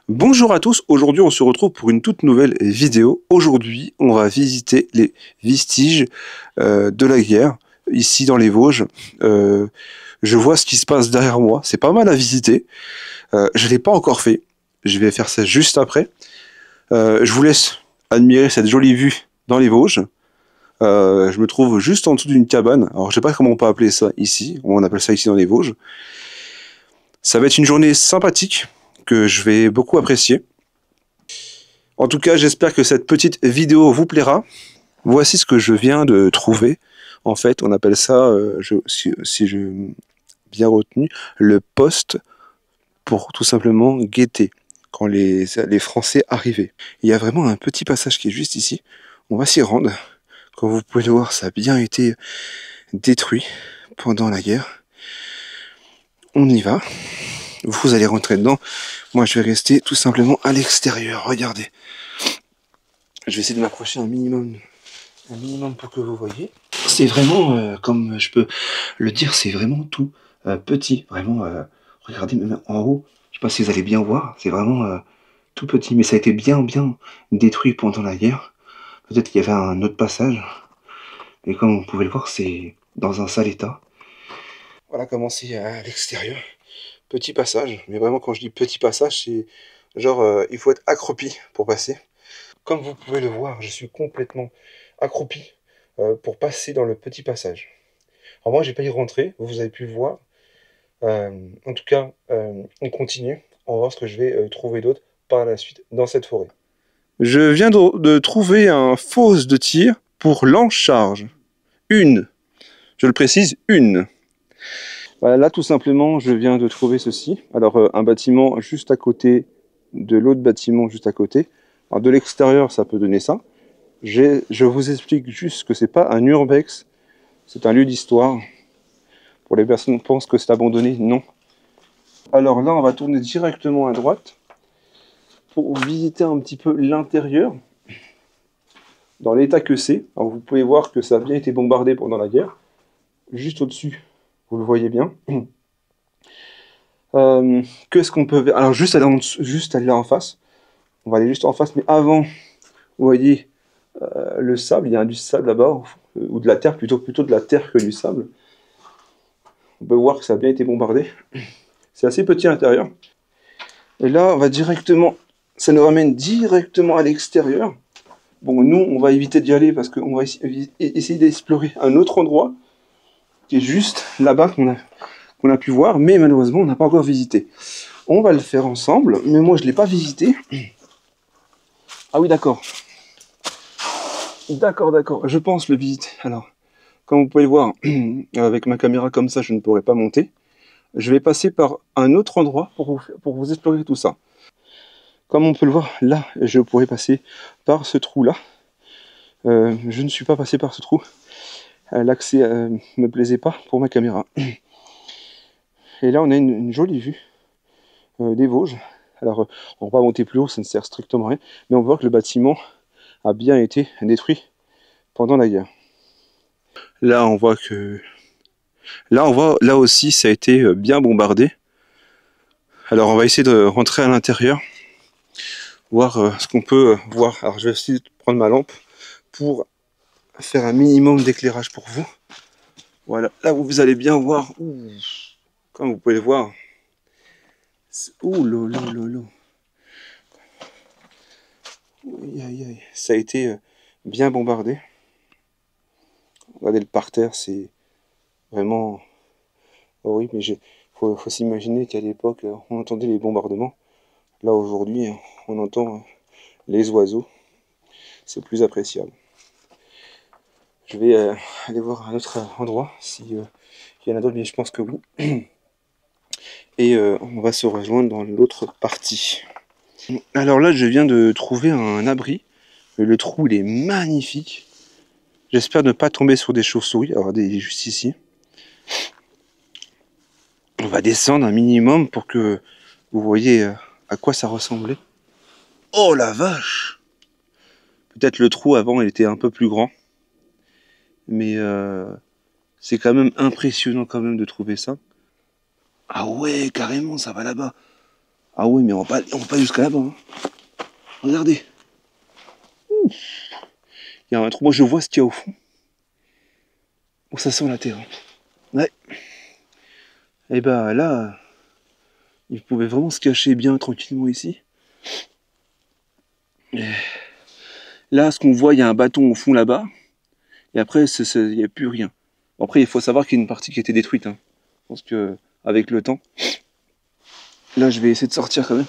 Bonjour à tous, aujourd'hui on se retrouve pour une toute nouvelle vidéo. Aujourd'hui on va visiter les vestiges de la guerre, ici dans les Vosges. Je vois ce qui se passe derrière moi, c'est pas mal à visiter. Je ne l'ai pas encore fait, je vais faire ça juste après. Je vous laisse admirer cette jolie vue dans les Vosges. Je me trouve juste en dessous d'une cabane, alors je sais pas comment on peut appeler ça ici, on appelle ça ici dans les Vosges. Ça va être une journée sympathique que je vais beaucoup apprécier. En tout cas, j'espère que cette petite vidéo vous plaira. Voici ce que je viens de trouver. En fait, on appelle ça, si je bien retenu, le poste pour tout simplement guetter quand les Français arrivaient. Il y a vraiment un petit passage qui est juste ici. On va s'y rendre. Comme vous pouvez le voir, ça a bien été détruit pendant la guerre. On y va. Vous allez rentrer dedans. Moi, je vais rester tout simplement à l'extérieur. Regardez. Je vais essayer de m'approcher un minimum pour que vous voyez. C'est vraiment, comme je peux le dire, c'est vraiment tout petit. Vraiment, regardez même en haut. Je sais pas si vous allez bien voir. C'est vraiment tout petit. Mais ça a été bien détruit pendant la guerre. Peut-être qu'il y avait un autre passage. Mais comme vous pouvez le voir, c'est dans un sale état. Voilà comment c'est à l'extérieur. Petit passage. Mais vraiment, quand je dis petit passage, c'est genre, il faut être accroupi pour passer. Comme vous pouvez le voir, je suis complètement accroupi pour passer dans le petit passage. Alors moi, j'ai pas y rentrer, vous avez pu le voir. En tout cas, on continue. On va voir ce que je vais trouver d'autre par la suite dans cette forêt. Je viens de trouver un fosse de tir pour lance-charge. Une. Je le précise, une. Voilà, là, tout simplement, je viens de trouver ceci. Alors, un bâtiment juste à côté de l'autre bâtiment juste à côté. Alors, de l'extérieur, ça peut donner ça. Je vous explique juste que c'est pas un urbex, c'est un lieu d'histoire. Pour les personnes qui pensent que c'est abandonné, non. Alors là, on va tourner directement à droite pour visiter un petit peu l'intérieur, dans l'état que c'est. Alors vous pouvez voir que ça a bien été bombardé pendant la guerre. Juste au-dessus, vous le voyez bien. Qu'est-ce qu'on peut... Alors juste aller là en face. On va aller juste en face, mais avant, vous voyez le sable, il y a du sable là-bas, ou de la terre, plutôt de la terre que du sable. On peut voir que ça a bien été bombardé. C'est assez petit à l'intérieur. Et là, on va directement... Ça nous ramène directement à l'extérieur. Bon, nous, on va éviter d'y aller parce qu'on va essayer d'explorer un autre endroit qui est juste là-bas qu'on a pu voir, mais malheureusement, on n'a pas encore visité. On va le faire ensemble, mais moi, je ne l'ai pas visité. Ah oui, d'accord. D'accord. Je pense le visiter. Alors, comme vous pouvez le voir, avec ma caméra comme ça, je ne pourrais pas monter. Je vais passer par un autre endroit pour vous explorer tout ça. Comme on peut le voir, là, je pourrais passer par ce trou-là. Je ne suis pas passé par ce trou. L'accès me plaisait pas pour ma caméra. Et là, on a une jolie vue des Vosges. Alors, on va pas monter plus haut, ça ne sert strictement à rien. Mais on voit que le bâtiment a bien été détruit pendant la guerre. Là, on voit que... Là aussi, ça a été bien bombardé. Alors, on va essayer de rentrer à l'intérieur, voir ce qu'on peut voir. Alors, je vais essayer de prendre ma lampe pour faire un minimum d'éclairage pour vous. Voilà, là où vous allez bien voir, comme vous pouvez le voir, ouh lolo, aïe, ça a été bien bombardé. Regardez le parterre, c'est vraiment horrible, mais faut s'imaginer qu'à l'époque, on entendait les bombardements. Là, aujourd'hui, on entend les oiseaux, c'est plus appréciable. Je vais aller voir un autre endroit, s'il y en a d'autres, mais je pense que oui. Et on va se rejoindre dans l'autre partie. Alors là, je viens de trouver un abri. Le trou, il est magnifique. J'espère ne pas tomber sur des chauves-souris. Alors, il est juste ici. On va descendre un minimum pour que vous voyez à quoi ça ressemblait. Oh la vache! Peut-être le trou avant, il était un peu plus grand. Mais c'est quand même impressionnant quand même de trouver ça. Ah ouais, carrément, ça va là-bas. Ah ouais, mais on va pas jusqu'à là-bas. Hein. Regardez. Ouf. Il y a un trou. Moi, je vois ce qu'il y a au fond. Bon, ça sent la terre. Hein. Ouais. Et bah là, il pouvait vraiment se cacher bien tranquillement ici. Et là, ce qu'on voit, il y a un bâton au fond là-bas. Et après, il n'y a plus rien. Bon, après, il faut savoir qu'il y a une partie qui a été détruite. Hein. Je pense que avec le temps. Là, je vais essayer de sortir quand même.